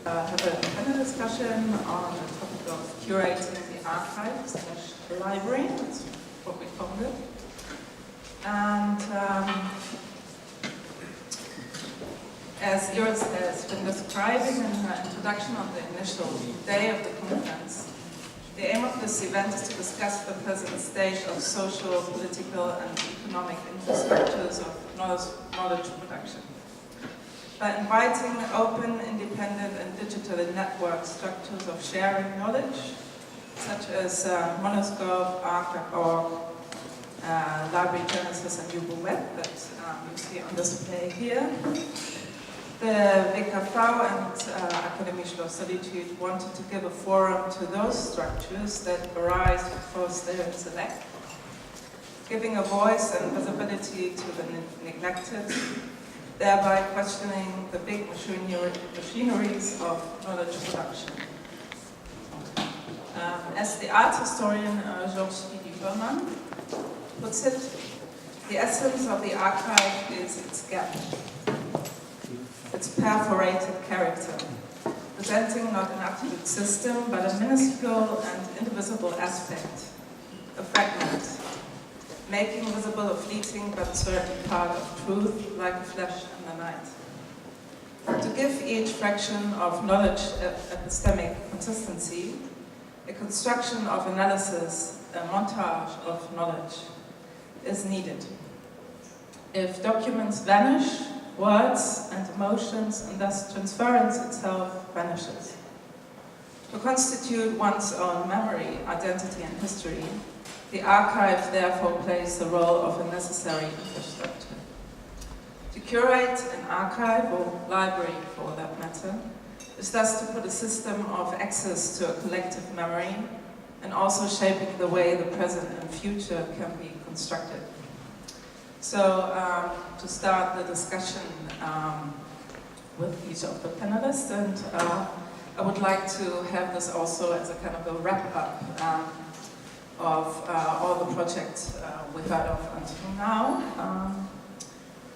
have a panel discussion on the topic of curating the archive/library, that's what we call it. And as Iris has been describing in her introduction on the initial day of the conference, the aim of this event is to discuss the present state of social, political, and economic infrastructures of knowledge production. By inviting open, independent, and digital network structures of sharing knowledge, such as Monoscope, Arc.org, Library Genesis, and Uber Web that you see on display here, the WKV and Akademie Schloss Solitude wanted to give a forum to those structures that arise because they are select, giving a voice and visibility to the neglected, thereby questioning the big machineries of knowledge production. As the art historian Jean-Baptiste puts it, the essence of the archive is its gap, its perforated character, presenting not an absolute system, but a minuscule and indivisible aspect, a fragment, making visible a fleeting but certain part of truth, like a flash in the night. To give each fraction of knowledge epistemic consistency, a construction of analysis, a montage of knowledge, is needed. If documents vanish, words and emotions, and thus transference itself vanishes. To constitute one's own memory, identity, and history, the archive therefore plays the role of a necessary infrastructure. To curate an archive, or library for that matter, is thus to put a system of access to a collective memory, and also shaping the way the present and future can be constructed. So, to start the discussion with each of the panelists, and I would like to have this also as a kind of a wrap-up of all the projects we heard of until now.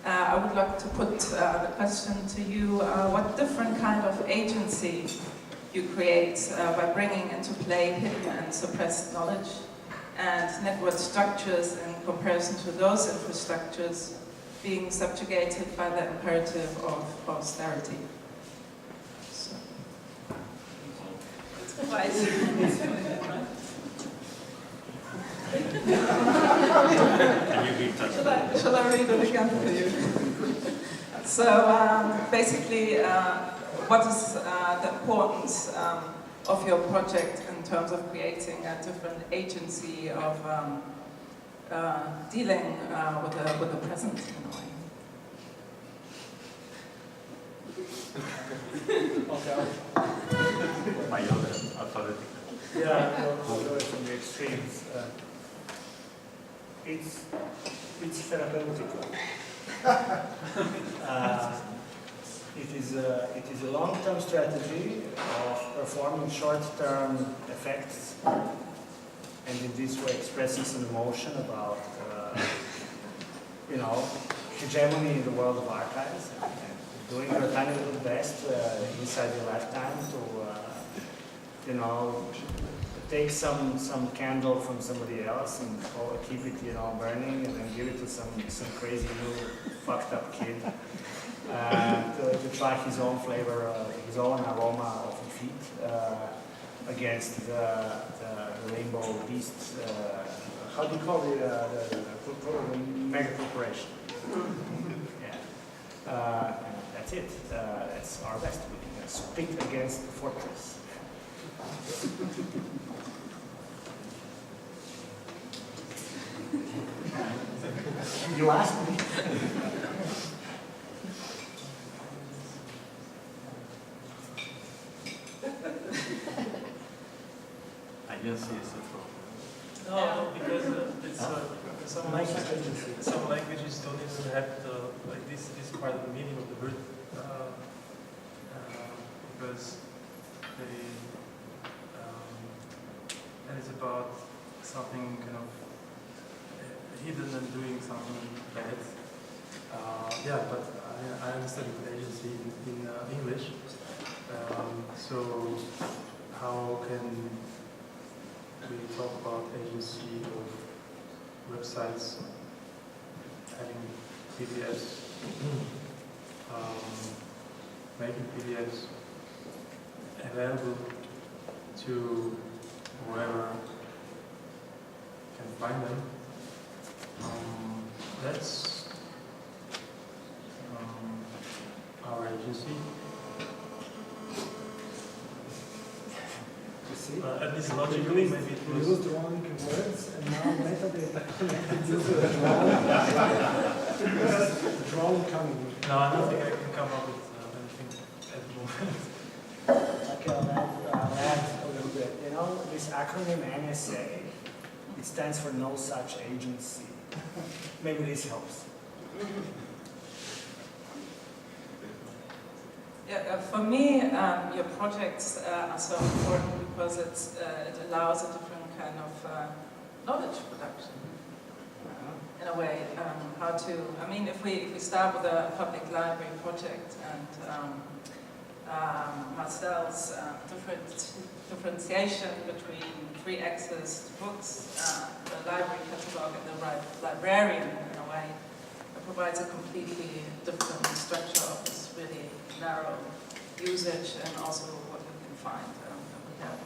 I would like to put the question to you, what different kind of agency you create by bringing into play hidden and suppressed knowledge and network structures in comparison to those infrastructures being subjugated by the imperative of austerity. So, Shall I read it again for you? So basically, what is the importance of your project in terms of creating a different agency of dealing with the present in a way? Yeah, I'll go from the extremes. It's therapeutic. It is a long-term strategy of performing short-term effects, and in this way expressing some emotion about, hegemony in the world of archives, and doing your tiny little best inside your lifetime to, take some candle from somebody else and keep it, burning, and then give it to some crazy new fucked up kid to try his own flavor, his own aroma of defeat against the rainbow beasts. How do you call the mega corporation? Yeah, and that's it. That's our best. We can spit against the fortress. You asked me. I didn't see it so far. No, because some languages don't even have this part of the meaning of the word because they and it's about something kind of hidden and doing something bad. But I understand the agency in English. So how can we talk about agency of websites having PDFs, making PDFs available to whoever can find them? That's our agency. At least logically, maybe it was. You used wrong words, and now metadata connected you to the drawing. Drawing coming. No, I don't think I can come up with anything at the moment. Okay, I'll add a little bit. You know, this acronym NSA, it stands for No Such Agency. Maybe this helps. Yeah, for me, your projects are so important because it allows a different kind of knowledge production. In a way, how to, I mean, if we start with a public library project and Marcell's differentiation between free access to books, the library catalog, and the librarian, in a way, it provides a completely different structure of this really narrow usage and also what we can find. We have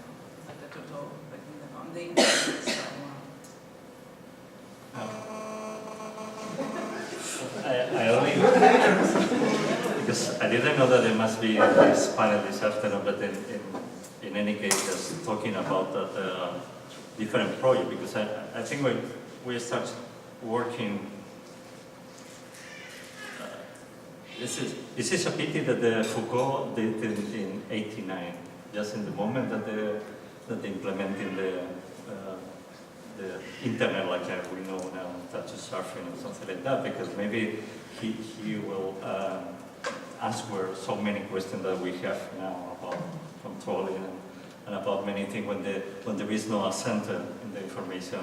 like a digital written on the internet. I only, because I didn't know that there must be this panel this afternoon, but in any case, just talking about that different project, because I think when we start working, this is a pity that the Foucault did in '89, just in the moment that they implementing the internet like we know now, touch surfing or something like that, because maybe he will answer so many questions that we have now about controlling and about many things when there is no center in the information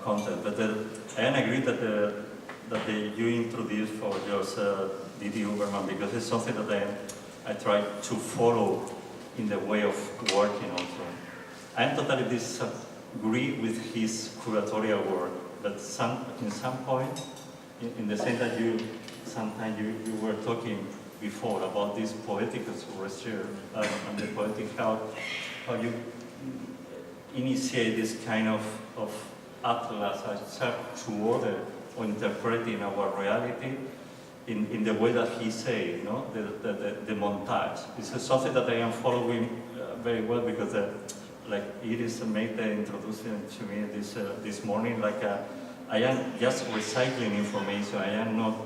content. But I agree that you introduced for yours Didi Uberman, because it's something that I try to follow in the way of working also. I am totally disagree with his curatorial work, but in some point, in the sense that sometimes you were talking before about this poetical research and the poetic how you initiate this kind of atlas to order or interpreting our reality in the way that he said, no? The montage. This is something that I am following very well, because like Iris made the introduction to me this morning, like I am just recycling information. I am not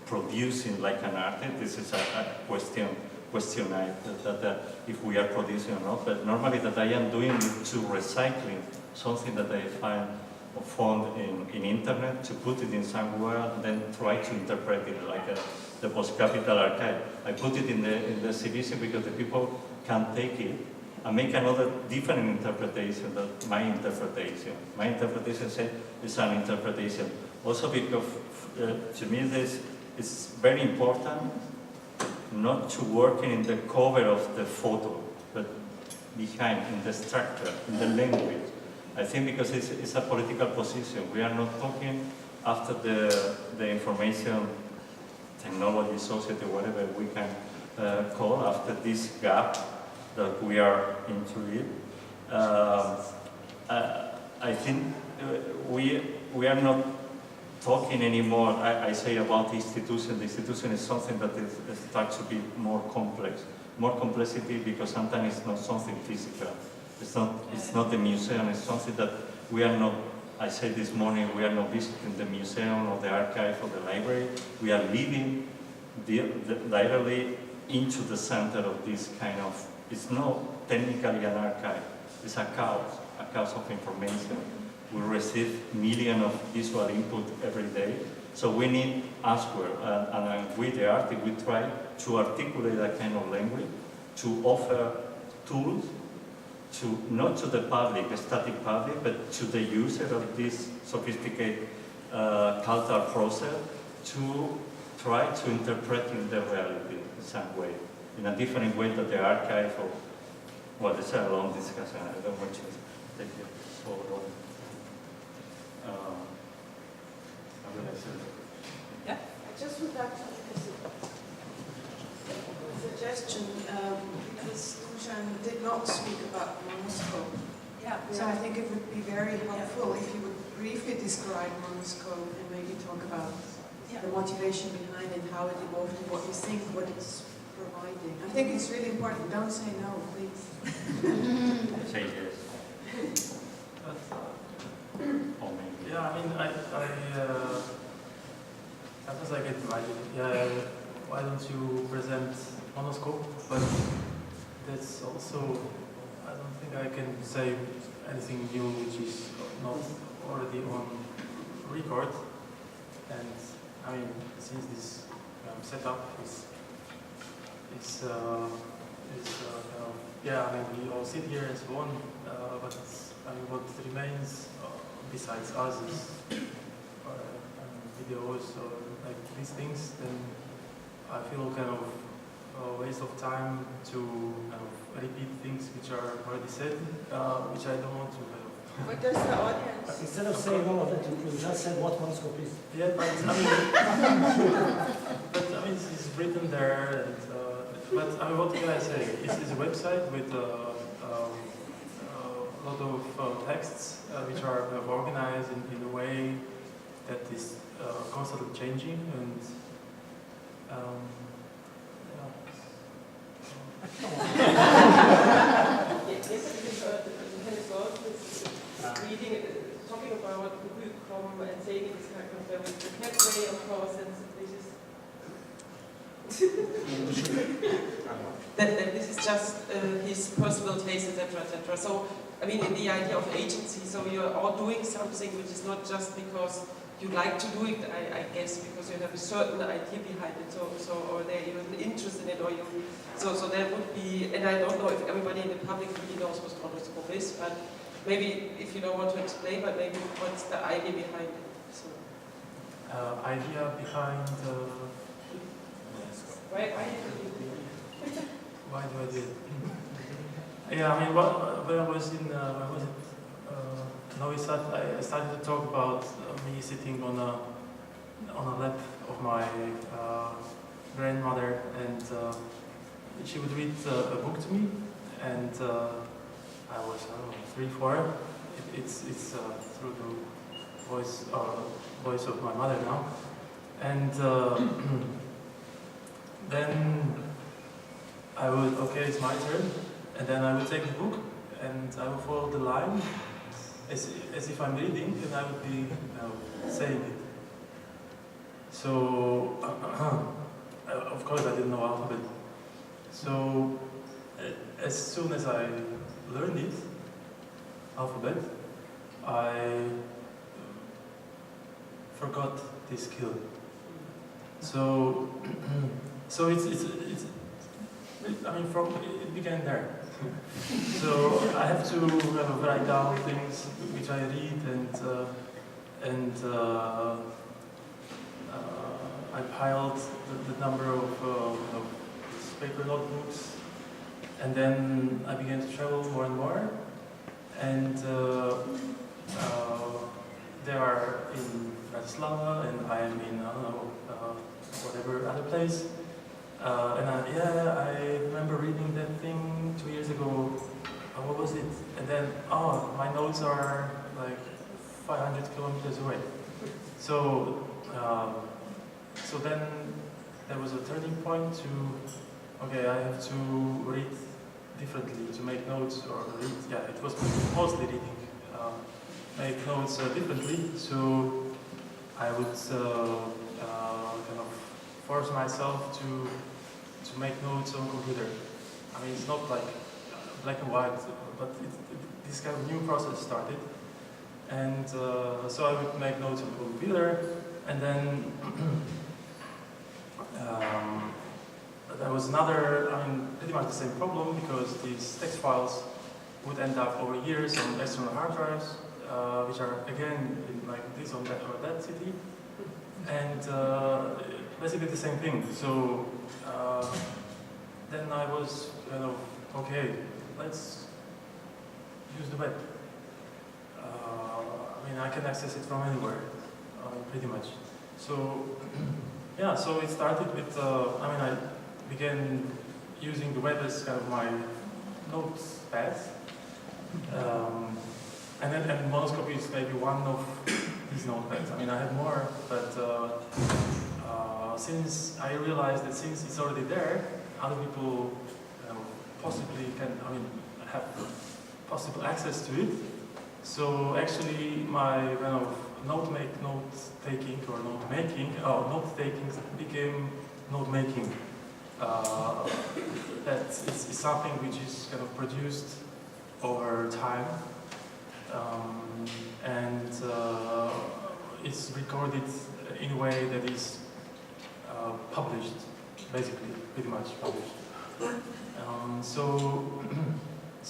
producing like an artist. This is a question that if we are producing or not. But normally that I am doing it to recycling something that I find or found in internet, to put it in somewhere, and then try to interpret it like the post-capital archive. I put it in the exhibition because the people can take it and make another different interpretation than my interpretation. My interpretation is an interpretation. Also because to me this is very important not to work in the cover of the photo, but behind, in the structure, in the language. I think because it's a political position. We are not talking after the information technology society, whatever we can call, after this gap that we are into it. I think we are not talking anymore, I say, about the institution. The institution is something that starts to be more complex. More complexity because sometimes it's not something physical. It's not the museum, it's something that we are not, I said this morning, we are not visiting the museum or the archive or the library. We are living directly into the center of this kind of, it's not technically an archive, it's a chaos of information. We receive millions of visual input every day, so we need answer. And with the artists, we try to articulate that kind of language, to offer tools, to not to the public, the static public, but to the user of this sophisticated cultural process, to try to interpret in the reality in some way. in a different way than the archive, or well, it's a long discussion. I don't want to take it so long. How would I say that? Yeah. I just would like to make a suggestion, because Dusan did not speak about monoscope. Yeah. So I think it would be very helpful if you would briefly describe monoscope and maybe talk about the motivation behind it, how it evolved, and what you think, what it's providing. I think it's really important. Don't say no, please. Say yes. Or maybe. Yeah, I mean, sometimes I get invited, why don't you present monoscope? But that's also, I don't think I can say anything new which is not already on record. And I mean, since this setup is I mean, we all sit here and so on, but I mean, what remains besides us is videos or like these things, then I feel kind of a waste of time to kind of repeat things which are already said, which I don't want to kind of. What does the audience? Instead of saying all of that, you just said what monoscope is. Yeah, but I mean, it's written there. And, but I mean, what can I say? It's a website with a lot of texts which are kind of organized in a way that is constantly changing, and reading, talking about Publikum and saying it is kind of the cat way, of course, and this is. That this is just his personal taste, etc., etc. So, I mean, in the idea of agency, so you're all doing something which is not just because you like to do it, I guess, because you have a certain idea behind it, so or there you have an interest in it, or you, so there would be, and I don't know if everybody in the public really knows what monoscope is, but maybe if you don't want to explain, but maybe what's the idea behind it? So. Idea behind. Why do I do it? Yeah, I mean, when I was in, Novi Sad, I started to talk about me sitting on a lap of my grandmother, and she would read a book to me, and I was, I don't know, 3, 4. It's through the voice of my mother now, and then I would, okay, it's my turn, and then I would take the book and I would follow the line as if I'm reading, and I would be saying it. So, of course I didn't know alphabet. So, as soon as I learned it, alphabet, I forgot this skill. So, it's I mean, it began there. So I have to write down things which I read, and I piled the number of paper notebooks, and then I began to travel more and more, and they are in Dressler, and I am in, I don't know, whatever other place. And I remember reading that thing 2 years ago. What was it? And then, my notes are like 500 kilometers away. So, so then there was a turning point to, okay, I have to read differently, to make notes, or read, it was mostly reading, make notes differently. So I would kind of force myself to make notes on computer. I mean, it's not like black and white, but this kind of new process started. And so I would make notes on computer, and then there was another, I mean, pretty much the same problem, because these text files would end up over years on external hard drives, which are again in like this or that city, and basically the same thing. So then I was kind of, okay, let's use the web. I mean, I can access it from anywhere, pretty much. So, yeah, so it started with, I began using the web as kind of my notepad. And Monoscopy is maybe one of these notepads. I mean, I have more, but since I realized that since it's already there, other people possibly can, have possible access to it. So actually, my kind of note-taking became note-making. That is something which is kind of produced over time, and it's recorded in a way that is published, basically, pretty much published.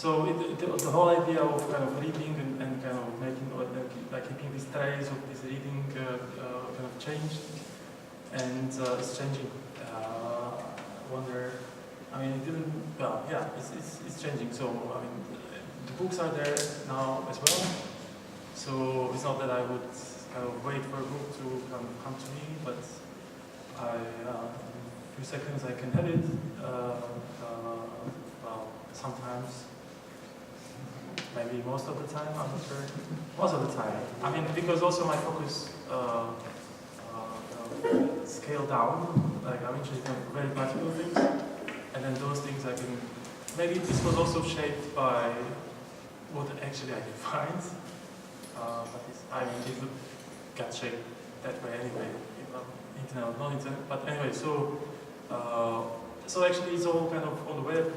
The whole idea of kind of reading and kind of making, like keeping these trays of this reading kind of changed, and it's changing. It's changing. So, the books are there now as well. So it's not that I would kind of wait for a book to come to me, but in a few seconds I can have it. Sometimes, maybe most of the time, I'm not sure. Most of the time. Because also my focus scaled down. Like I'm interested in very practical things, and then those things I can. Maybe this was also shaped by what actually I can find. It got shaped that way anyway. Internet or non-internet. But anyway, so actually it's all kind of on the web.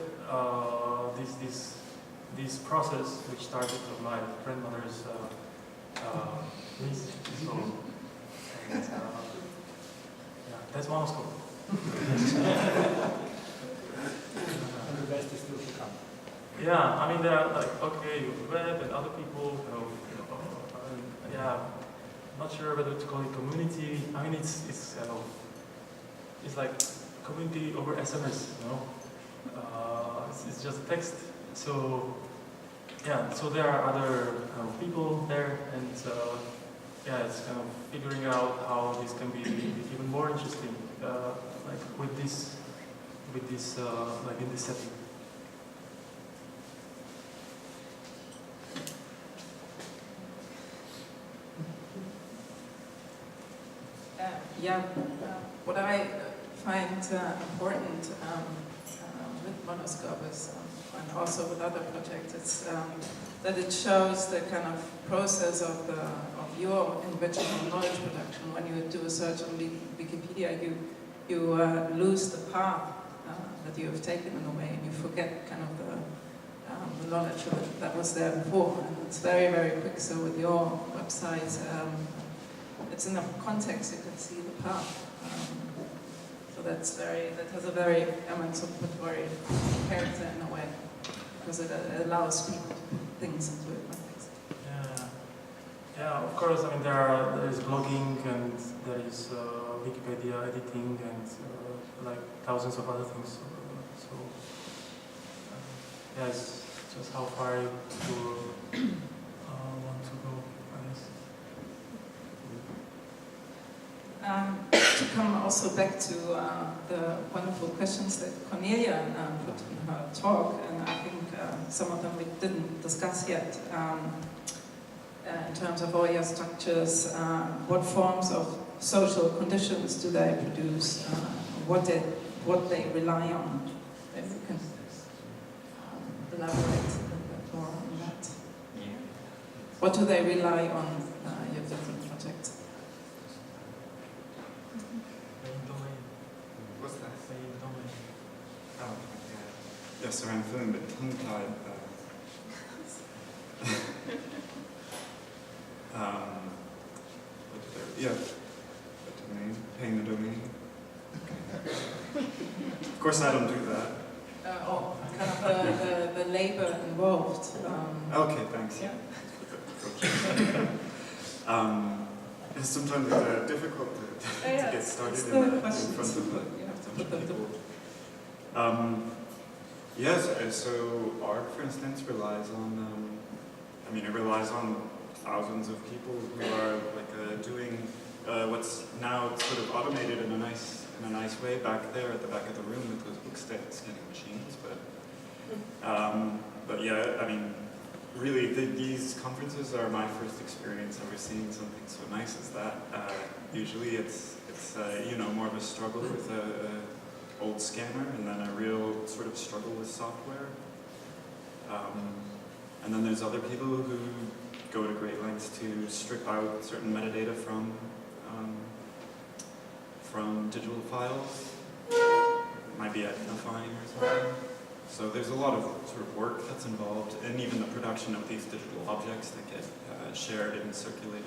This process which started with my grandmother's niece. So, and, that's Monoscope. And the best is still to come. Yeah, there are like, okay, web and other people, not sure whether to call it community. It's kind of, it's like community over SMS, it's just text. So, so there are other people there, and it's kind of figuring out how this can be even more interesting, like with this, like in this setting. What I find important with Monoscope is, and also with other projects, it's that it shows the kind of process of your individual knowledge production. When you do a search on Wikipedia, you lose the path that you have taken in a way, and you forget kind of the knowledge that was there before. And it's very, very quick. So with your website, it's enough context, you can see the path. So that has a very emancipatory character in a way, because it allows people to put things into it. Yeah, of course. There is blogging, and there is Wikipedia editing, and like thousands of other things. It's just how far you want to go, I guess. To come also back to the wonderful questions that Cornelia put in her talk, and I think some of them we didn't discuss yet, in terms of Olia structures, what forms of social conditions do they produce, what they rely on. Maybe we can elaborate a little bit more on that. What do they rely on, your different projects? What's that? Oh, yeah. Sorry, I'm feeling a bit tongue-tied. The domain, paying the domain. Okay. Of course, I don't do that. Kind of the labor involved. Okay, thanks. Yeah. It's sometimes difficult to get started in front of you have to put them to. Yes, so art, for instance, relies on, it relies on thousands of people who are doing what's now sort of automated in a nice way back there at the back of the room with those book scanning machines. But yeah, really, these conferences are my first experience ever seeing something so nice as that. Usually it's more of a struggle with a old scanner, and then a real sort of struggle with software. And then there's other people who go to great lengths to strip out certain metadata from digital files. It might be identifying or something. So there's a lot of sort of work that's involved, and even the production of these digital objects that get shared and circulated.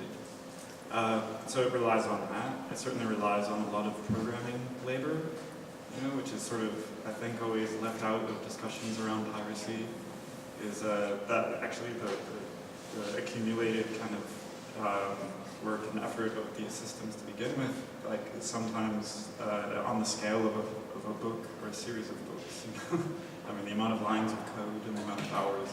So it relies on that. It certainly relies on a lot of programming labor, which is sort of, I think, always left out of discussions around piracy, is that actually the accumulated kind of work and effort of these systems to begin with, sometimes on the scale of a book or a series of books. The amount of lines of code and the amount of hours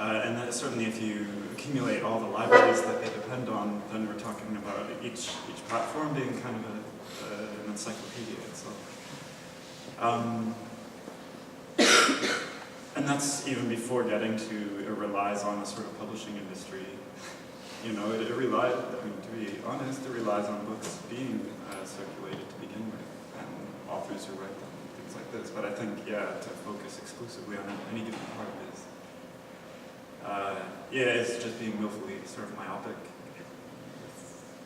and that certainly if you accumulate all the libraries that they depend on, then we're talking about each platform being kind of an encyclopedia itself. And that's even before getting to it relies on a sort of publishing industry. It relies, to be honest, it relies on books being circulated to begin with, and authors who write them, things like this. But I think, to focus exclusively on any given part is, it's just being willfully sort of myopic. If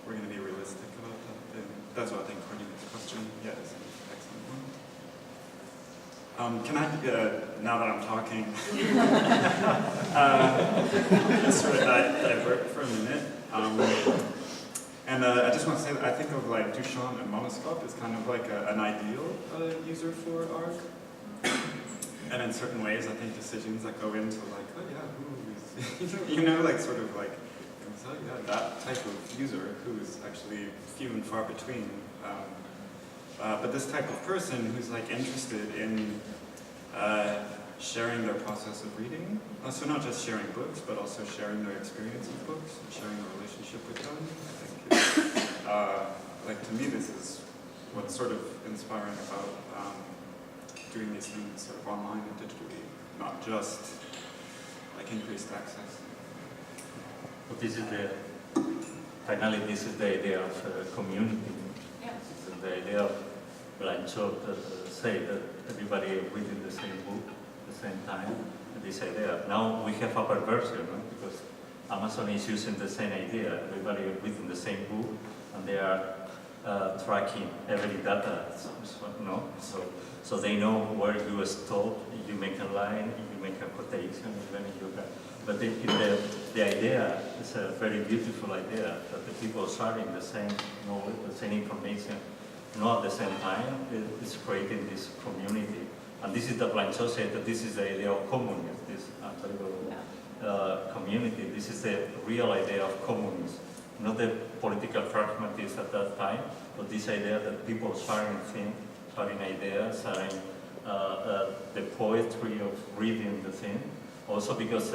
we're going to be realistic about that, then that's what I think Cornelius' question, is an excellent one. Can I, now that I'm talking, just sort of divert for a minute. I just want to say that I think of Dusan and Monoscope as kind of an ideal user for ARC. And in certain ways, I think decisions that go into who is, that type of user who is actually few and far between. But this type of person who's interested in sharing their process of reading, so not just sharing books, but also sharing their experience of books, and sharing a relationship with them. I think, to me, this is what's sort of inspiring about doing these things sort of online and digitally, not just increased access. But this is finally, this is the idea of community. Yes. This is the idea of Blanchot say that everybody reading the same book at the same time. This idea. Now we have a perversion, because Amazon is using the same idea. Everybody reading the same book, and they are tracking every data. So they know where you stop. You make a line, you make a quotation, even if you can. But the idea is a very beautiful idea that the people sharing the same knowledge, the same information, not at the same time, is creating this community. And this is the Blanchot said that this is the idea of communism, this community. This is the real idea of communism, not the political pragmatists at that time, but this idea that people sharing things, sharing ideas, sharing the poetry of reading the thing. Also because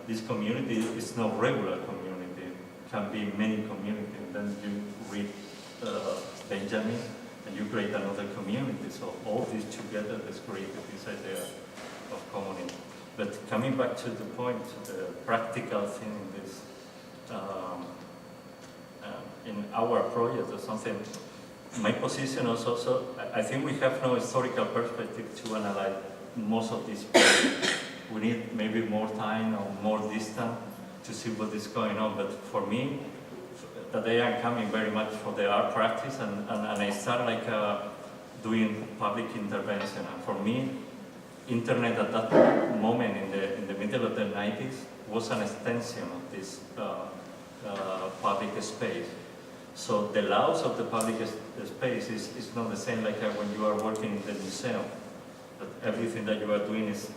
this community is not regular community, it can be many communities. Then you read Benjamin, and you create another community. So all these together has created this idea of community. But coming back to the point, the practical thing in this, in our project or something, my position also, so I think we have no historical perspective to analyze most of these projects. We need maybe more time or more distance to see what is going on. But for me, today I'm coming very much for the art practice, and I start doing public intervention. And for me, internet at that moment in the middle of the 90s was an extension of this public space. So the laws of the public space is not the same like when you are working in the museum. That everything that you are doing is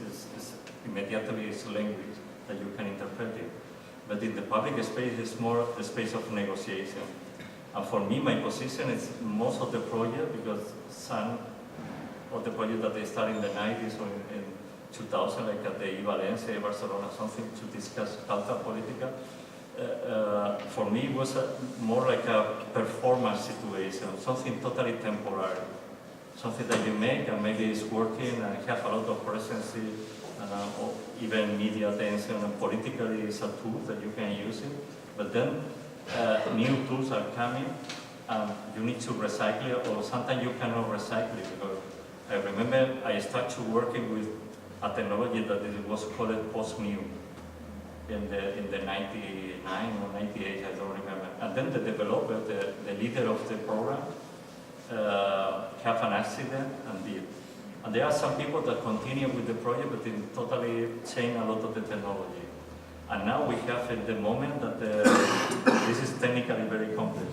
immediately is language that you can interpret it. But in the public space, it's more the space of negotiation. And for me, my position is most of the project, because some of the project that they started in the 90s or in 2000, like at the Valencia, Barcelona, something to discuss alta politica. For me, it was more like a performance situation, something totally temporary, something that you make and maybe it's working and have a lot of presence, or even media attention, and politically it's a tool that you can use it. But then new tools are coming, and you need to recycle it, or sometimes you cannot recycle it, because I remember I started working with a technology that it was called post-new in the 99 or 98, I don't remember. And then the developer, the leader of the program, have an accident and did. And there are some people that continue with the project, but it totally changed a lot of the technology. And now we have at the moment that this is technically very complex.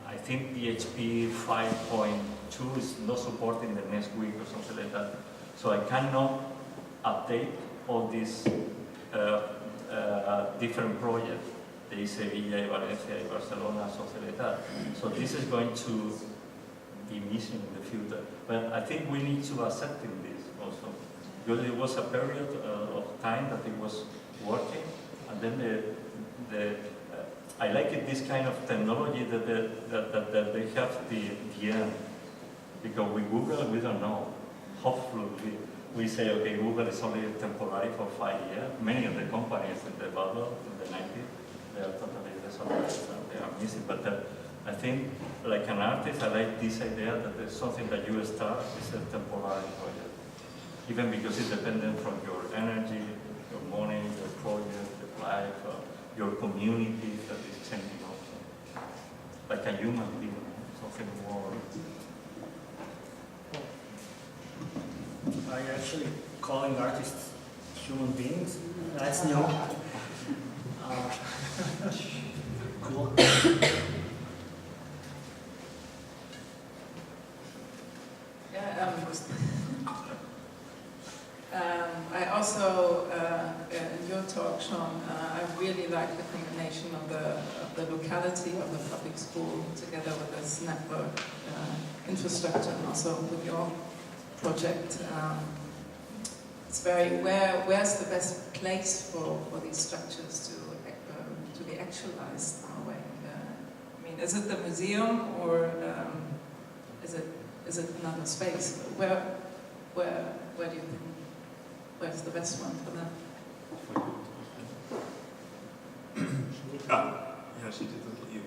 I think PHP 5.2 is not supporting the next week or something like that. So I cannot update all these different projects. The Sevilla, Valencia, Barcelona, something like that. So this is going to be missing in the future. But I think we need to accept this also. Because it was a period of time that it was working, and then I like it, this kind of technology that they have the end. Because with Google, we don't know. Hopefully, we say, okay, Google is only temporary for 5 years. Many of the companies in the bubble, in the 90s, they are totally desolate and they are missing. But I think, like an artist, I like this idea that there's something that you start is a temporary project. Even because it's dependent from your energy, your money, your project, your life, your community that is changing also. Like a human being, something more. Are you actually calling artists human beings? That's new. Cool. Yeah, I also, in your talk, Sean, I really like the combination of the locality of the public school together with this network infrastructure, and also with your project. It's very, where's the best place for these structures to be actualized in a way? I mean, is it the museum, or is it another space? Where do you think? Where's the best one for that? Yeah, she did look at you.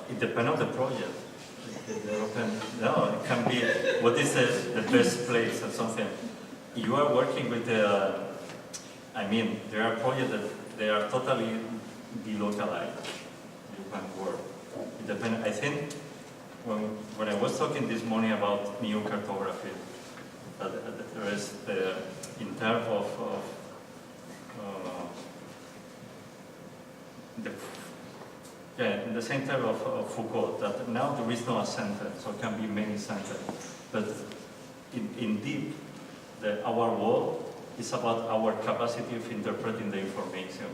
It depends on the project. No, it can be, what is the best place or something? You are working with I mean, there are projects that they are totally delocalized. You can work. It depends, I think, when I was talking this morning about new cartography, there is in terms of in the center of Foucault, that now there is no a center, so it can be many centers. But indeed, our world is about our capacity of interpreting the information.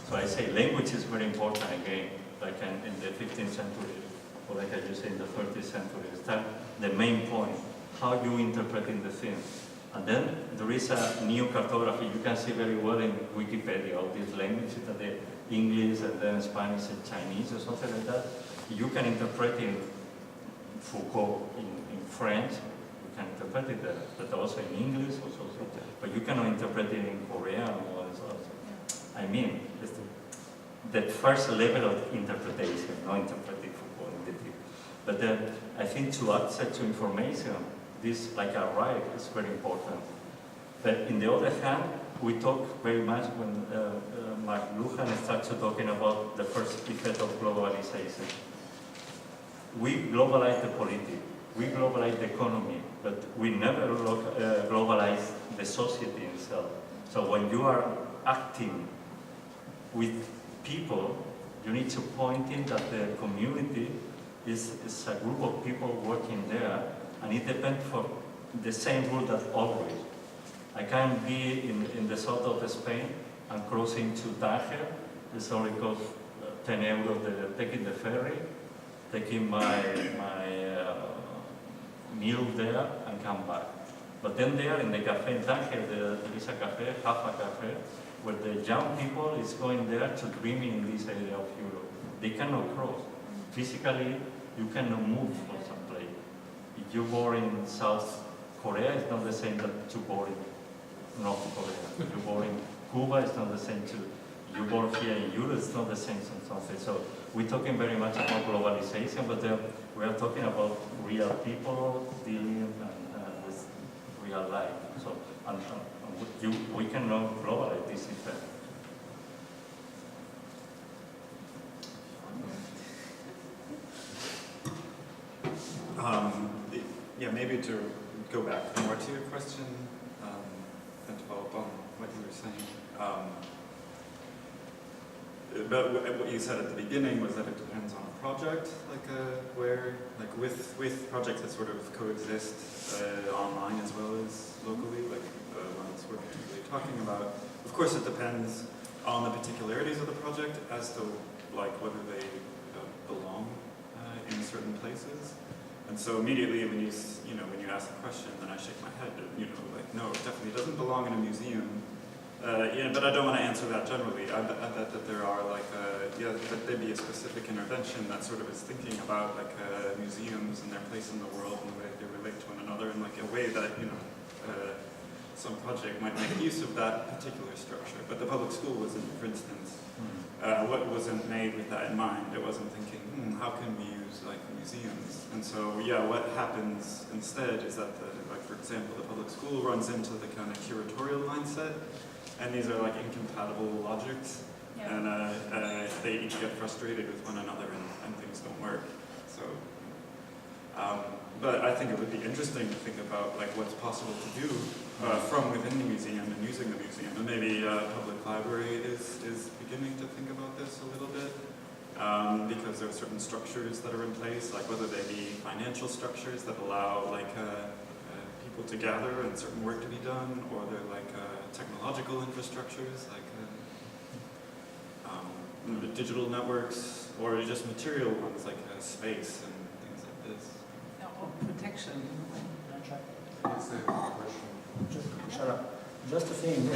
So I say language is very important again, like in the 15th century, or like I just say in the 30th century. That's the main point, how you interpreting the thing. And then there is a new cartography. You can see very well in Wikipedia all these languages, that the English and then Spanish and Chinese or something like that. You can interpret in Foucault in French, you can interpret it there, but also in English or something. But you cannot interpret it in Korean or so. I mean, it's the first level of interpretation, not interpreting Foucault in detail. But then I think to access to information, this, like a right, is very important. But in the other hand, we talk very much when Lujan starts talking about the first effect of globalization. We globalize the politics, we globalize the economy, but we never globalize the society itself. So when you are acting with people, you need to point in that the community is a group of people working there, and it depends for the same rule that always. I can be in the south of Spain and crossing to Tánger, It's only cost 10 euros taking the ferry, taking my meal there and come back. But then there in the cafe in Tánger, there is a cafe, half a cafe, where the young people is going there to dream in this area of Europe. They cannot cross. Physically, you cannot move from some place. If you're born in South Korea, it's not the same that you're born in North Korea. If you're born in Cuba, it's not the same too. If you're born here in Europe, it's not the same something. So we're talking very much about globalization, but we are talking about real people dealing with real life. So we cannot globalize this effect. Yeah, maybe to go back more to your question and follow up on what you were saying. But what you said at the beginning was that it depends on a project, with projects that sort of coexist online as well as locally, like the ones we're particularly talking about. Of course, it depends on the particularities of the project as to whether they belong in certain places. And so immediately when you ask the question, then I shake my head. No, it definitely doesn't belong in a museum. But I don't want to answer that generally. I bet that there are that there'd be a specific intervention that sort of is thinking about museums and their place in the world and the way they relate to one another in a way that some project might make use of that particular structure. But the public school wasn't, for instance, wasn't made with that in mind. It wasn't thinking, how can we use museums? And so what happens instead is that for example, the public school runs into the kind of curatorial mindset. And these are incompatible logics, and they each get frustrated with one another, and things don't work. So, but I think it would be interesting to think about what's possible to do from within the museum and using the museum, and maybe public library is beginning to think about this a little bit, because there are certain structures that are in place, whether they be financial structures that allow people to gather and certain work to be done, or they're technological infrastructures, digital networks, or just material ones space and things like this. Or protection. That's a question. Shut up. Just a thing.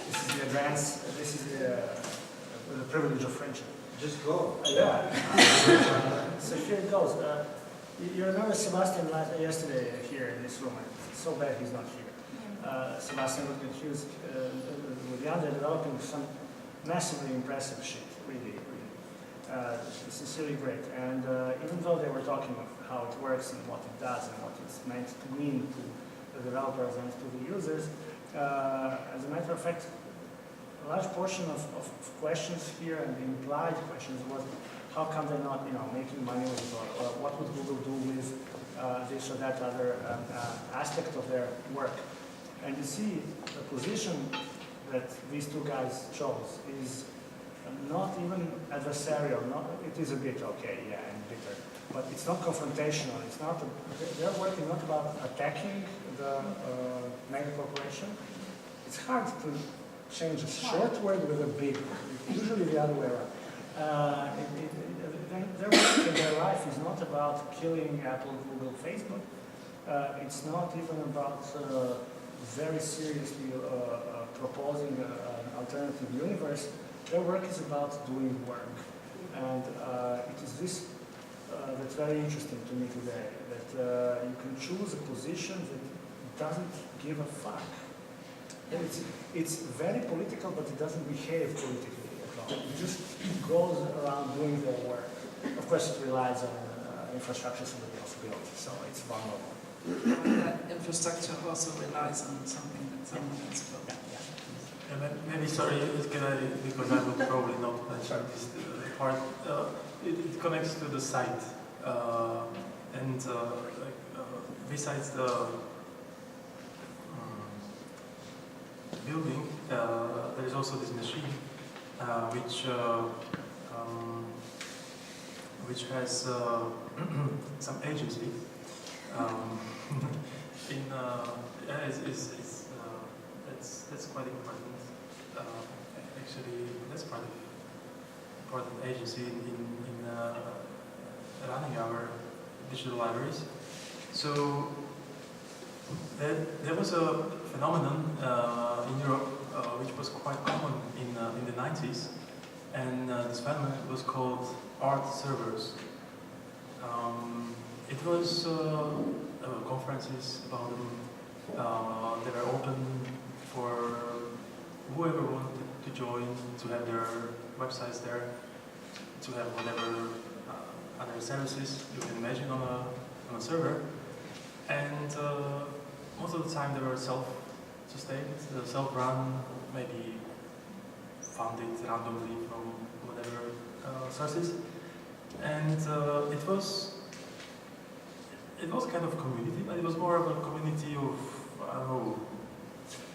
This is the advance. This is the privilege of friendship. Just go. Yeah. So here it goes. You remember Sebastian yesterday here in this room. It's so bad he's not here. Sebastian Lütgert, he was with Jan developing some massively impressive shit. Really. Sincerely great. And even though they were talking of how it works and what it does and what it's meant to mean to the developers and to the users, as a matter of fact, a large portion of questions here and the implied questions was, how come they're not, making money with it, or what would Google do with this or that other aspect of their work? And you see, the position that these two guys chose is not even adversarial. It is a bit and bitter, but it's not confrontational. It's not. They're working not about attacking the mega corporation. It's hard to change a short word with a big word. Usually the other way around. Their work in their life is not about killing Apple, Google, Facebook. It's not even about very seriously proposing an alternative universe. Their work is about doing work. And it is this that's very interesting to me today, that you can choose a position that doesn't give a fuck. It's very political, but it doesn't behave politically at all. It just goes around doing their work. Of course, it relies on infrastructure somebody else built, so it's vulnerable. That infrastructure also relies on something that someone else built. Maybe, sorry, because I would probably not mention this part. It connects to the site, and besides the building, there is also this machine, which has some agency. That's quite important. important agency in running our digital libraries. So there was a phenomenon in Europe which was quite common in the 90s, and this phenomenon was called art servers. It was conferences about them. They were open for whoever wanted to join, to have their websites there, to have whatever other services you can imagine on a server. And most of the time they were self-sustained, self-run, maybe founded randomly from whatever sources. And it was kind of community, but it was more of a community of,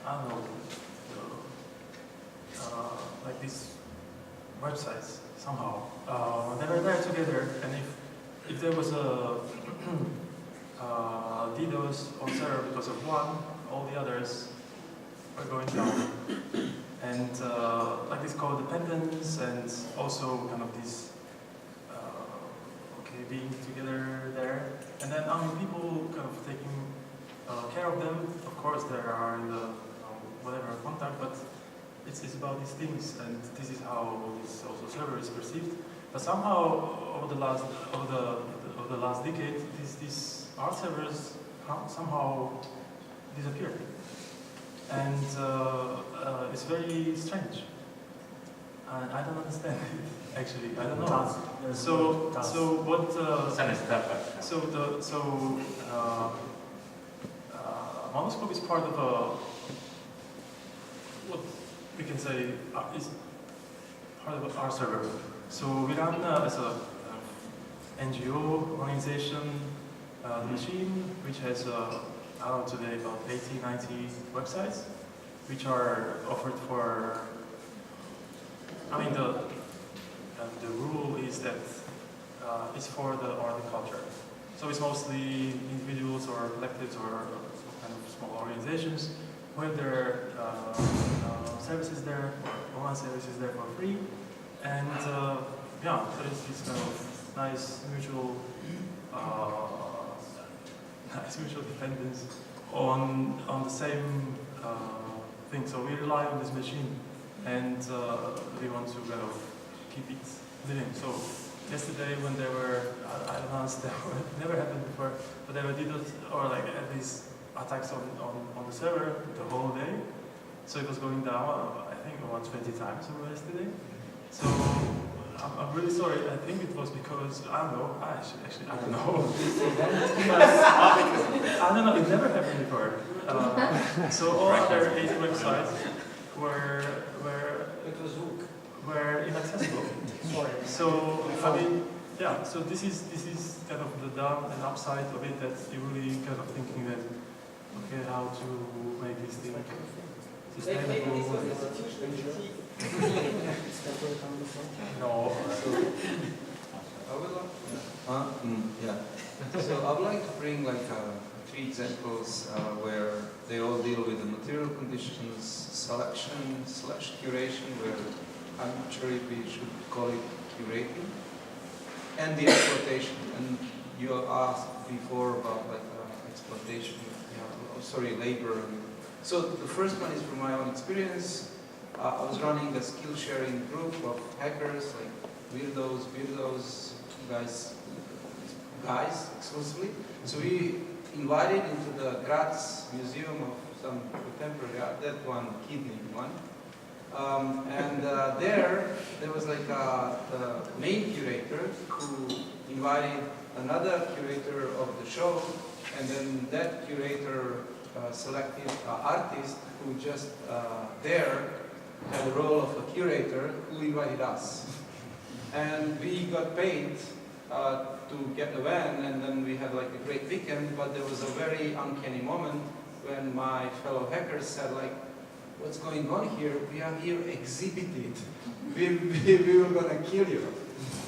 I don't know, like these websites somehow. They were there together, and if there was a DDoS on server because of one, all the others were going down. And like this codependence, and also kind of this being together there, and then people kind of taking care of them. Of course, there are in the whatever contact, but it's about these things, and this is how this also server is perceived. But somehow over the last decade, these art servers somehow disappeared, and it's very strange. And I don't understand it, actually. I don't know. So what? Monoscope is part of what we can say is part of our server. So we run as a NGO organization, the machine, which has I don't know, today about 80, 90 websites, which are offered for. I mean, the rule is that it's for the horticulture. So it's mostly individuals or collectives or kind of small organizations who have their services there, or one services there for free. And yeah, there is this kind of nice mutual dependence on the same thing. So we rely on this machine. And we want to kind of keep it living. So yesterday when there were, I don't understand, it never happened before, but there were DDoS or like these attacks on the server the whole day. So it was going down, I think, about 20 times over yesterday. So I'm really sorry. I think it was because, I don't know, actually, I don't know. I don't know, it never happened before. So all other 80 websites were inaccessible. So I mean, yeah. So this is kind of the down and upside of it, that you're really kind of thinking that, okay, how to make this thing sustainable. No. So I would like to bring like 3 examples where they all deal with the material conditions, selection / curation, where I'm not sure if we should call it curating, and the exploitation. And you asked before about like exploitation, labor. So the first one is from my own experience. I was running a skill sharing group of hackers, like weirdos, guys exclusively. So we invited into the Graz Museum of some contemporary art, that one, kidney one. And there was like the main curator who invited another curator of the show, and then that curator selected an artist who just there had the role of a curator who invited us. And we got paid to get the van, and then we had like a great weekend, but there was a very uncanny moment when my fellow hackers said like, what's going on here? We are here exhibited. We were gonna kill you.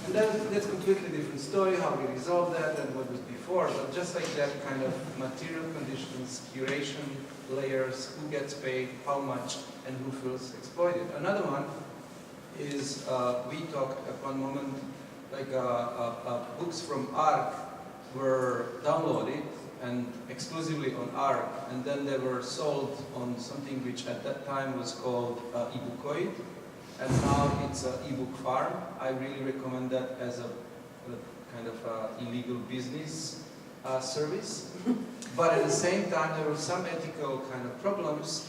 And that's a completely different story, how we resolved that and what was before, but just like that kind of material conditions, curation, layers, who gets paid, how much, and who feels exploited. Another one is we talked at one moment, like books from ARC were downloaded and exclusively on ARC, and then they were sold on something which at that time was called eBookoid, and now it's ebook farm. I really recommend that as a kind of illegal business service. But at the same time, there were some ethical kind of problems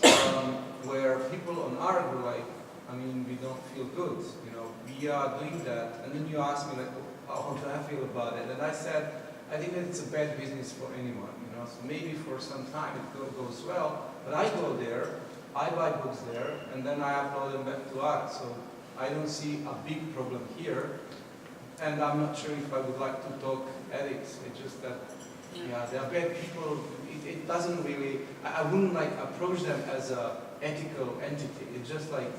where people on ARC were like, I mean, we don't feel good, you know, we are doing that. And then you asked me, like, how do I feel about it? And I said, I think that it's a bad business for anyone, you know, so maybe for some time it goes well, but I go there, I buy books there, and then I upload them back to ARC, so I don't see a big problem here. And I'm not sure if I would like to talk ethics, it's just that, yeah, there are bad people, it doesn't really, I wouldn't like approach them as an ethical entity. It's just like,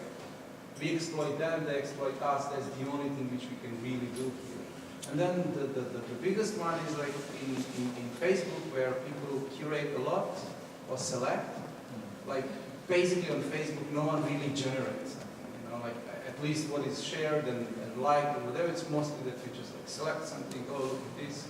we exploit them, they exploit us, that's the only thing which we can really do here. And then the biggest one is like in Facebook, where people curate a lot or select. Like basically on Facebook, no one really generates something, you know, like at least what is shared and liked or whatever, it's mostly that you just like select something, oh look at this,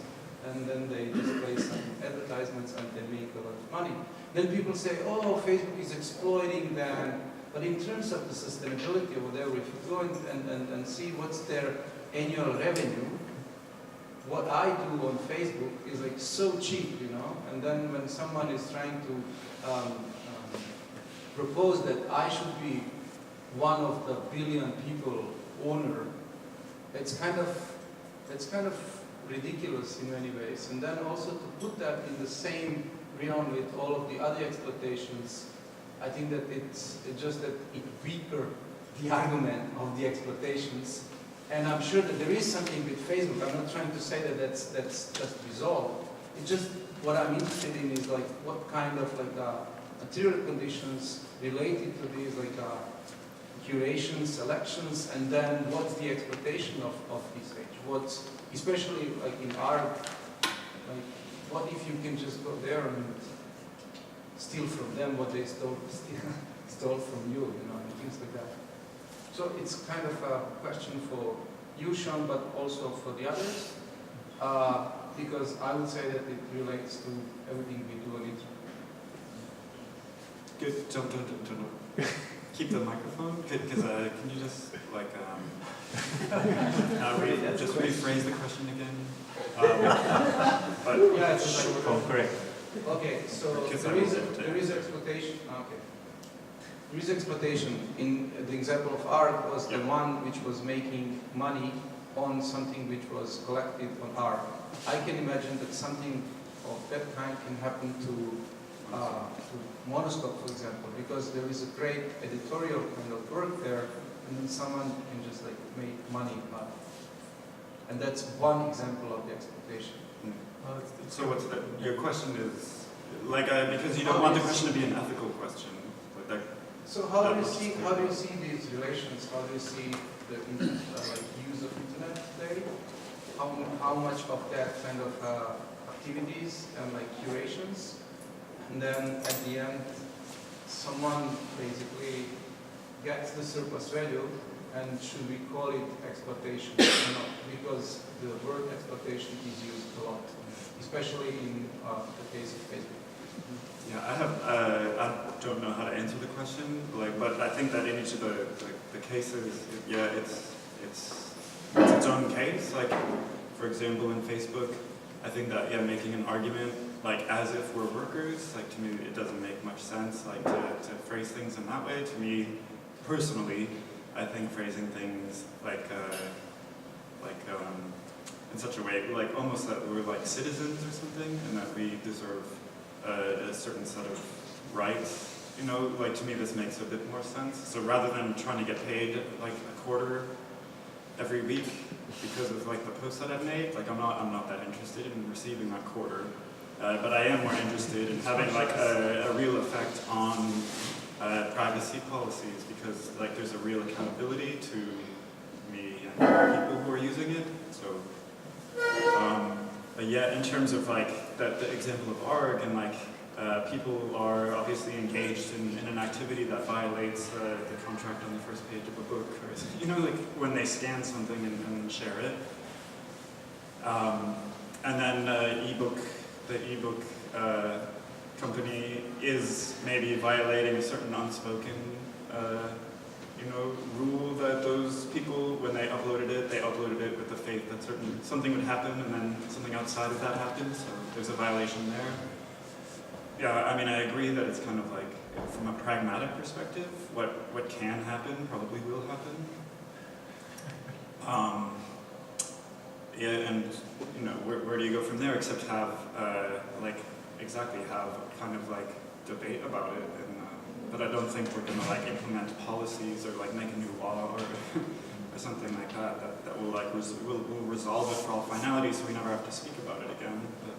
and then they just place some advertisements and they make a lot of money. Then people say, oh, Facebook is exploiting them. But in terms of the sustainability or whatever, if you go and see what's their annual revenue, what I do on Facebook is like so cheap, you know, and then when someone is trying to propose that I should be one of the billion people owner, it's kind of ridiculous in many ways. And then also to put that in the same realm with all of the other exploitations, I think that it's just that it weaker the argument of the exploitations. And I'm sure that there is something with Facebook. I'm not trying to say that that's just resolved. It's just what I'm interested in is like what kind of like material conditions related to these like curation, selections, and then what's the exploitation of this age? What's especially like in art, like what if you can just go there and steal from them what they stole from you, you know, and things like that. So it's kind of a question for you, Sean, but also for the others, because I would say that it relates to everything we do on it. Good. Don't. Keep the microphone, because can you just like just rephrase the question again? But yeah, it's like, correct. Okay, so there is exploitation. Okay, there is exploitation. In the example of art was the one which was making money on something which was collected on art. I can imagine that something of that kind can happen to Monoscope, for example, because there is a great editorial kind of work there, and then someone can just like make money out of it. And that's one example of the exploitation. So what's that? Your question is like because you don't want the question to be an ethical question. Like that, so how do you see these relations? How do you see the like use of internet today? How much of that kind of activities and like curations, and then at the end, someone basically gets the surplus value, and should we call it exploitation or not? Because the word exploitation is used a lot, especially in the case of Facebook. yeah, I don't know how to answer the question, like, but I think that in each of the cases, yeah, it's its own case. Like, for example, in Facebook, I think that making an argument like as if we're workers, like to me, it doesn't make much sense. Like to phrase things in that way. To me, personally, I think phrasing things like in such a way, like almost that we're like citizens or something, and that we deserve a certain set of rights. You know, like to me, this makes a bit more sense. So rather than trying to get paid like a quarter every week because of like the posts that I've made, like I'm not that interested in receiving that quarter. But I am more interested in having like a real effect on privacy policies, because like there's a real accountability to me and people who are using it. So, but yeah, in terms of like the example of ARG and like people are obviously engaged in an activity that violates the contract on the first page of a book, or, you know, like when they scan something and share it. And then the ebook company is maybe violating a certain unspoken, you know, rule that those people, when they uploaded it with the faith that something would happen, and then something outside of that happened. So there's a violation there. Yeah, I mean, I agree that it's kind of like, from a pragmatic perspective, what can happen probably will happen. Yeah, and you know, where do you go from there except have have kind of like debate about it, and but I don't think we're going to like implement policies or like make a new law or or something like that will like will resolve it for all finality, so we never have to speak about it again. But,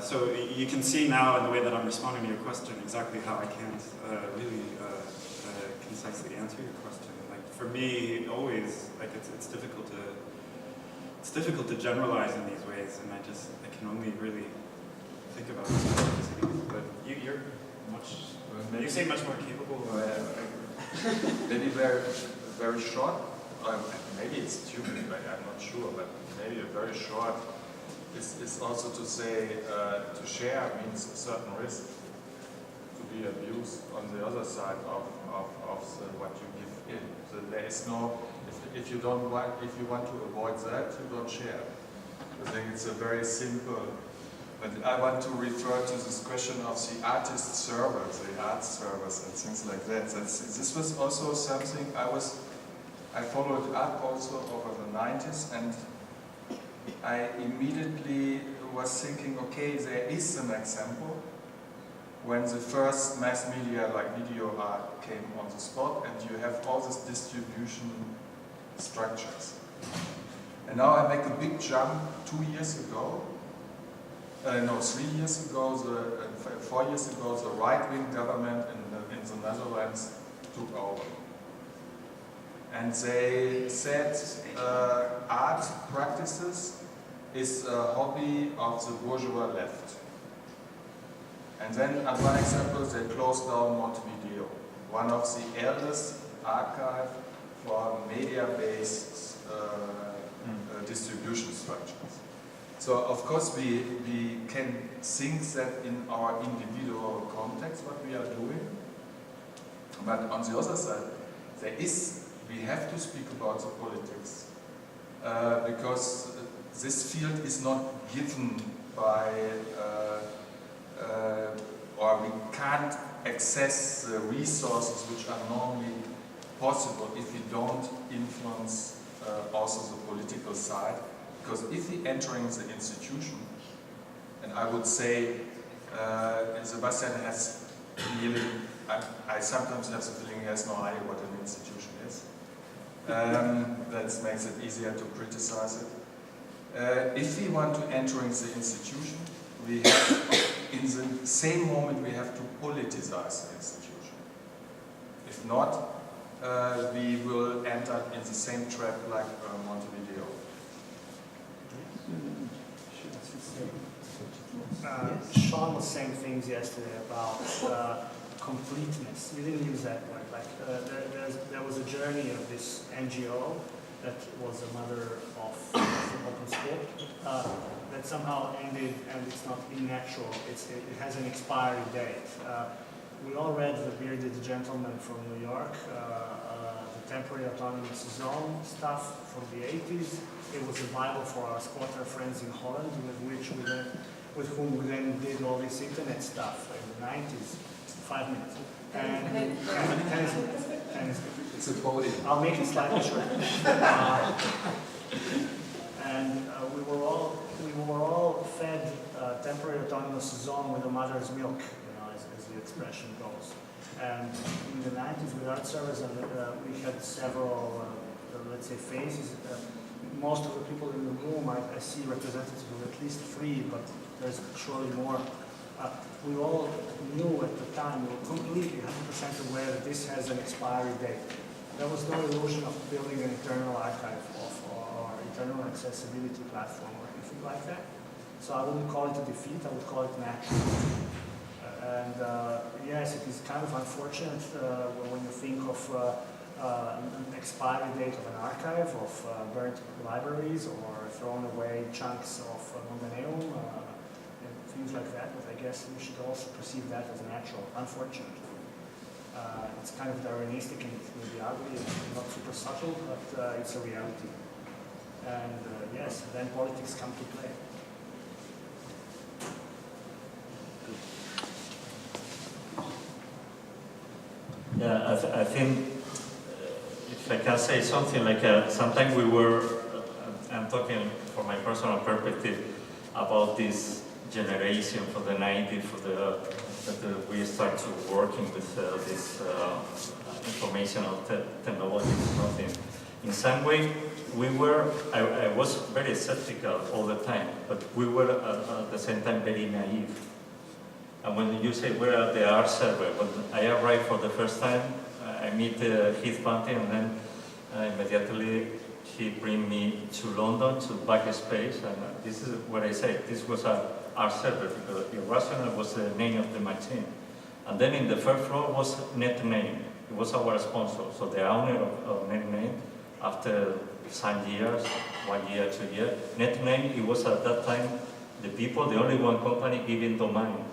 so you can see now in the way that I'm responding to your question exactly how I can't really concisely answer your question. Like for me, always like it's difficult to generalize in these ways, and I can only really think about specificities. But you're much. You seem much more capable. Maybe very short. Maybe it's stupid. I'm not sure, but maybe a very short is also to say to share means a certain risk to be abused on the other side of what you give in. So there is no. If you want to avoid that, you don't share. I think it's a very simple. But I want to refer to this question of the artist servers, the art servers and things like that. This was also something I followed up also over the 90s, and I immediately was thinking, okay, there is an example when the first mass media like video art came on the spot, and you have all these distribution structures. And now I make a big jump 2 years ago. 3 years ago, 4 years ago, the right-wing government in the Netherlands took over. And they said art practices is a hobby of the bourgeois left. And then, as one example, they closed down Montevideo, one of the eldest archives for media-based distribution structures. So of course we can think that in our individual context what we are doing, but on the other side we have to speak about the politics because this field is not given by or we can't access the resources which are normally possible if we don't influence also the political side. Because if we entering the institution, and I would say Sebastian has really, I sometimes have the feeling he has no idea what an institution is. That makes it easier to criticize it. If we want to entering the institution, we have, in the same moment we have to politicize the institution. If not, we will enter in the same trap like Montevideo. Sean was saying things yesterday about completeness. We didn't use that word. Like there was a journey of this NGO that was a mother of open sport that somehow ended, and it's not natural. It has an expiry date. We all read The Bearded Gentleman from New York, the temporary autonomous zone stuff from the 80s. It was a Bible for our squatter friends in Holland, with whom we then did all this internet stuff in the 90s. 5 minutes. And It's a podium. I'll make it slightly short. And we were all fed temporary autonomous zone with a mother's milk, as the expression goes. And in the 90s, with art servers, we had several, let's say, phases. Most of the people in the room, I see representatives of at least 3, but there's surely more. We all knew at the time, we were completely 100% aware that this has an expiry date. There was no illusion of building an internal archive or internal accessibility platform or anything like that. So I wouldn't call it a defeat, I would call it an action. And yes, it is kind of unfortunate when you think of an expiry date of an archive, of burnt libraries, or thrown away chunks of Moganeum, and things like that, but I guess we should also perceive that as natural, unfortunate. It's kind of Darwinistic and it will be ugly, and not super subtle, but it's a reality. And yes, then politics come to play. Yeah, I think if I can say something like sometimes we were, I'm talking from my personal perspective about this generation for the 90s, that we start to working with this informational technology. Something. In some way, I was very skeptical all the time, but we were at the same time very naive. And when you say where are the art server, when I arrived for the first time, I meet Heath Bunting, and then immediately he bring me to London, to Backspace, and this is what I said, this was our server, because Irrational was the name of the machine. And then in the first floor was NetName, it was our sponsor, so the owner of NetName, after some years, 1 year, 2 years, NetName, it was at that time the only one company giving domain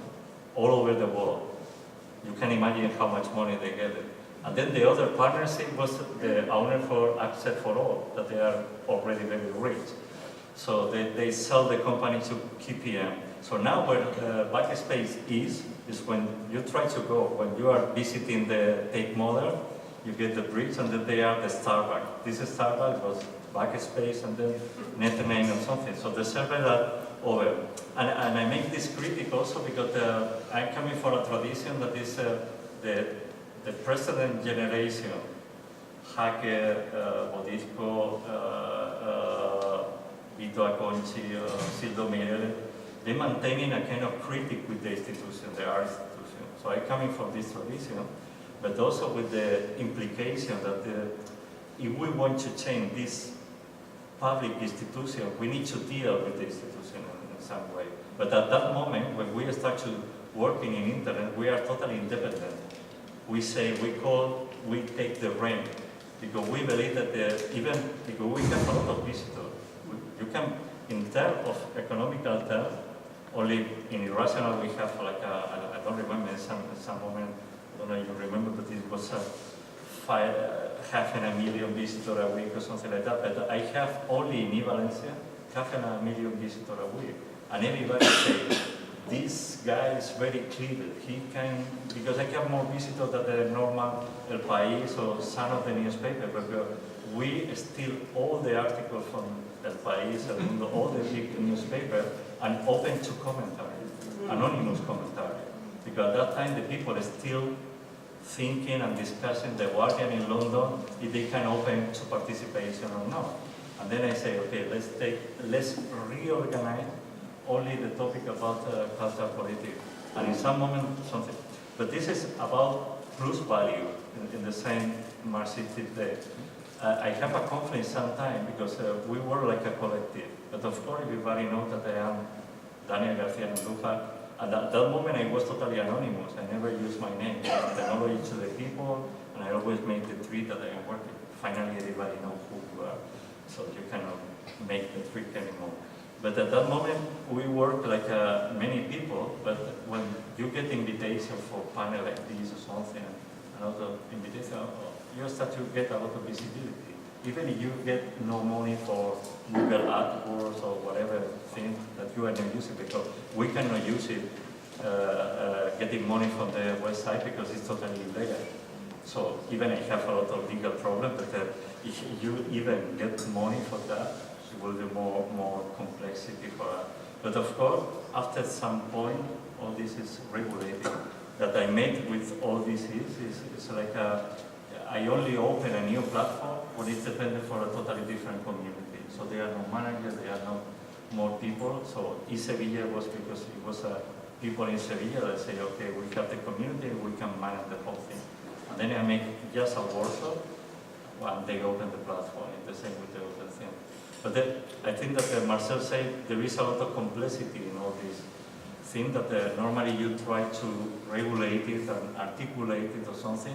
all over the world. You can imagine how much money they get. And then the other partnership was the owner for Access for All, that they are already very rich. So they sell the company to KPM. So now where Backspace is when you try to go, when you are visiting the Tate Modern, you get the bridge, and then they are the Starbucks. This Starbucks was Backspace, and then NetName or something. So the servers are over. And I make this critic also because I'm coming from a tradition that is the precedent generation, Hacker, Bodisco, Vito Aconci, Sildo Miele, they maintaining a kind of critic with the institution, the art institution. So I'm coming from this tradition, but also with the implication that if we want to change this public institution, we need to deal with the institution in some way. But at that moment, when we start to working in internet, we are totally independent. We say, we take the reign, because we believe that even because we have a lot of visitors. You can, in terms of economical terms, only in Irrational we have like I don't remember some moment, I don't know if you remember, but it was 500,000 visitors a week or something like that. But I have only in Valencia 500,000 visitors a week, and everybody says this guy is very clever. He can, because I have more visitors than the normal El País or some of the newspaper, but we steal all the articles from El País and all the big newspaper and open to commentary, anonymous commentary. Because at that time the people are still thinking and discussing the Guardian in London if they can open to participation or not. And then I say, okay, let's reorganize only the topic about cultural politics. And in some moment, something. But this is about plus value in the same Marxistic day. I have a conflict sometimes because we were like a collective. But of course, everybody knows that I am Daniel García Andújar. And at that moment, I was totally anonymous. I never used my name. I technology to the people, and I always make the tweet that I am working. Finally, everybody knows who you are. So you cannot make the trick anymore. But at that moment, we work like many people, but when you get invitation for panel like this or something, another invitation, you start to get a lot of visibility. Even if you get no money for Google AdWords or whatever thing that you are not using, because we cannot use it getting money from the website because it's totally illegal. So even I have a lot of legal problems, but if you even get money for that, it will be more complexity for us. But of course, after some point, all this is regulated. That I made with all this is like I only open a new platform when it's dependent for a totally different community. So there are no managers, there are no more people. So in Sevilla was because it was people in Sevilla that say, okay, we have the community, we can manage the whole thing. And then I make just a workshop, and they open the platform. It's the same with the other thing. But I think that Marcell said there is a lot of complexity in all this thing that normally you try to regulate it and articulate it or something,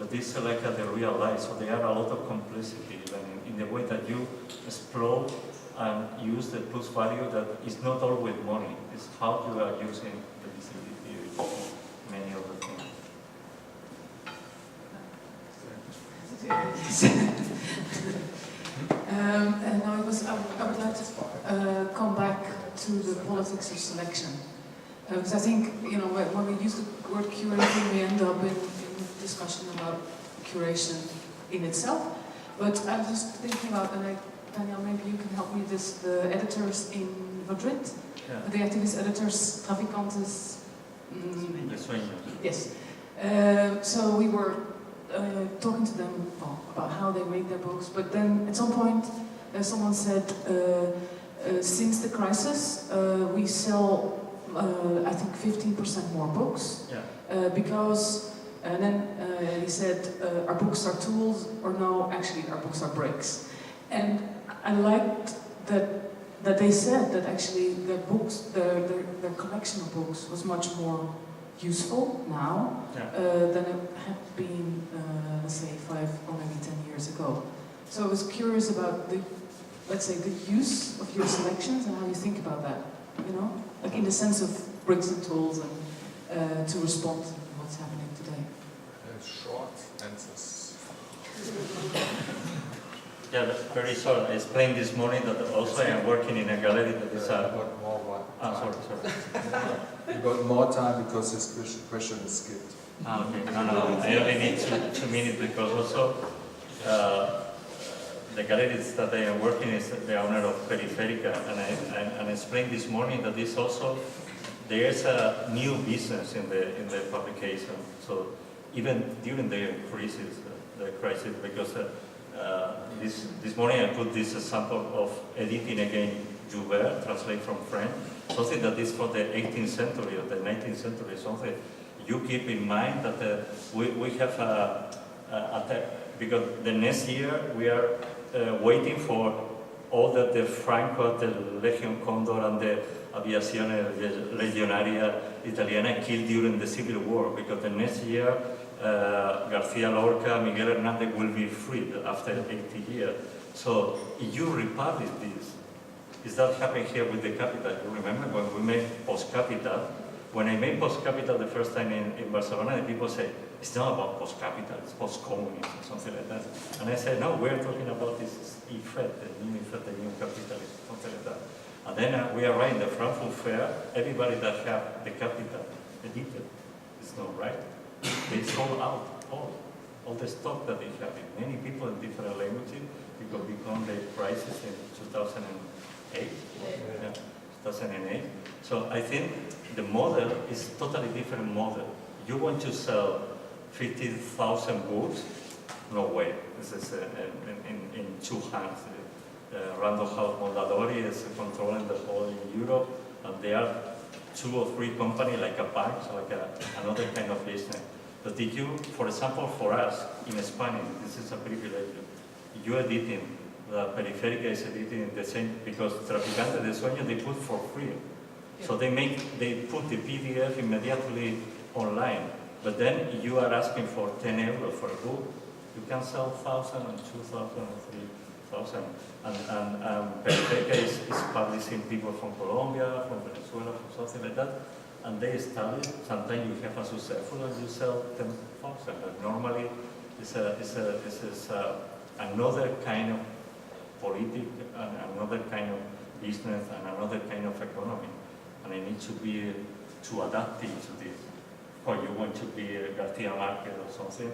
but this is like the real life. So there are a lot of complexity even in the way that you explore and use the plus value that is not always money. It's how you are using the visibility, many other things. And I would like to come back to the politics of selection. Because I think, you know, when we use the word curating, we end up in discussion about curation in itself. But I'm just thinking about, and Daniel, maybe you can help me, the editors in Madrid, the activist editors, Traficantes. Yes. So we were talking to them about how they made their books, but then at some point someone said, since the crisis, we sell, I think, 15% more books, because, and then he said, our books are tools, or no, actually our books are bricks. And I liked that they said that actually their books, their collection of books was much more useful now than it had been, let's say, 5 or maybe 10 years ago. So I was curious about let's say, the use of your selections and how you think about that, you know? Like in the sense of bricks and tools and to respond to what's happening today. Short answers. Yeah, that's very short. I explained this morning that also I am working in a gallery that is You got more time because this question is skipped. Okay. No. I only need 2 minutes because also the galleries that I am working is the owner of Periférica, and I explained this morning that this also there's a new business in the publication. So even during the crisis, because this morning I put this example of editing again Gerber, translate from French, something that is from the 18th century or the 19th century, something you keep in mind that we have because the next year we are waiting for all that the Franco, the Legion Condor and the Aviazione Legionaria Italiana killed during the Civil War, because the next year García Lorca, Miguel Hernández will be freed after 80 years. So if you republish this, is that happening here with the Capital? You remember when we made Post Capital? When I made Post Capital the first time in Barcelona, the people say, it's not about Post Capital, it's Post Communism, or something like that. And I said, no, we're talking about this effect, the new capitalism, something like that. And then we are right in the Frankfurt Fair, everybody that have the Capital edited, it's not right. They sold out all the stock that they have. Many people in different languages, because become the crisis in 2008. 2008. So I think the model is totally different model. You want to sell 50,000 books? No way. This is in 2 hands. Random House Mondadori is controlling the whole in Europe, and there are 2 or 3 companies like a bank, so like another kind of business. But did you, for example, for us in Spanish, this is a privilege. You editing, the Periférica is editing the same, because Traficantes de Sueños they put for free. So they put the PDF immediately online. But then you are asking for 10 euros for a book. You can sell 1,000 and 2,000 and 3,000. And Periférica is publishing people from Colombia, from Venezuela, from something like that. And they study. Sometimes you have a successful and you sell 10,000. But normally it's another kind of politics and another kind of business and another kind of economy. And I need to adapt into this. Or you want to be a García market or something,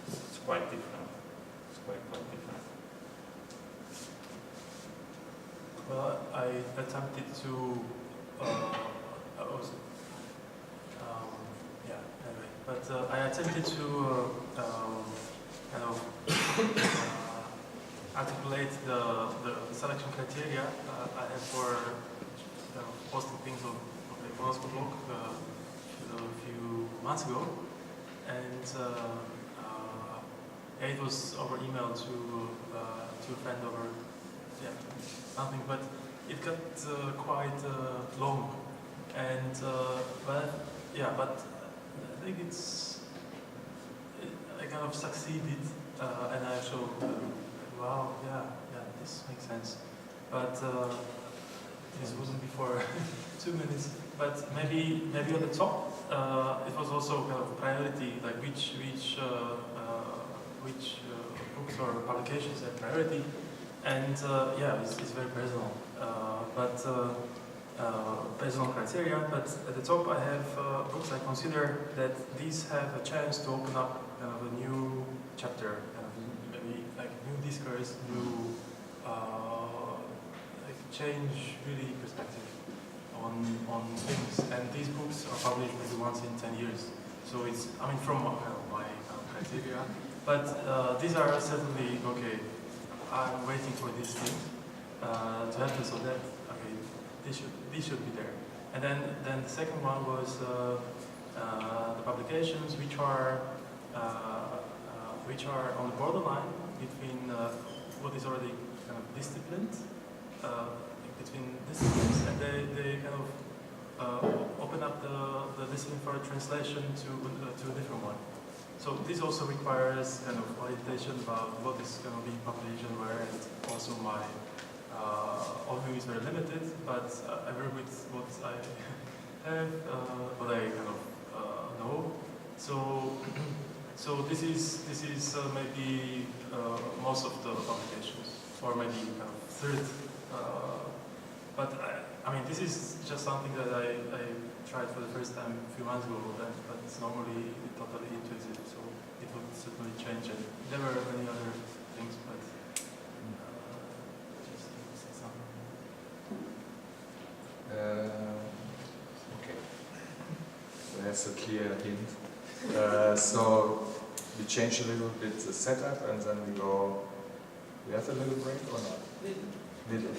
it's quite different. It's quite different. Well, I attempted to, I attempted to kind of articulate the selection criteria I have for posting things on the Monosco blog a few months ago, and it was over email to a friend over yeah, nothing. But it got quite long, and but I think I kind of succeeded, and I showed, wow, yeah, this makes sense. But this wasn't before 2 minutes. But maybe on the top, it was also kind of priority, like which books or publications have priority, and it's very personal. Personal criteria. But at the top, I have books I consider that these have a chance to open up a new chapter, maybe like new discourse, new change really perspective on things. And these books are published maybe once in 10 years. So it's, from my criteria. But these are certainly, okay, I'm waiting for these things to happen, so that, okay, these should be there. And then the second one was the publications which are on the borderline between what is already kind of disciplined, between disciplines, and they kind of open up the discipline for a translation to a different one. So this also requires kind of orientation about what is going to be published and where, and also my overview is very limited, but I work with what I have, what I kind of know. So this is maybe most of the publications, or maybe kind of third. But this is just something that I tried for the first time a few months ago, but it's normally totally intuitive, so it would certainly change. And there were many other things, but just to say something. Okay. So that's a clear hint. So we change a little bit the setup, and then we go. We have a little break or not? Little.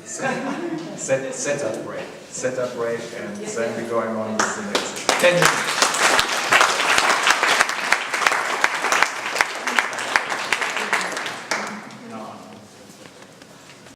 Setup break, and then we're going on with the next 10 minutes.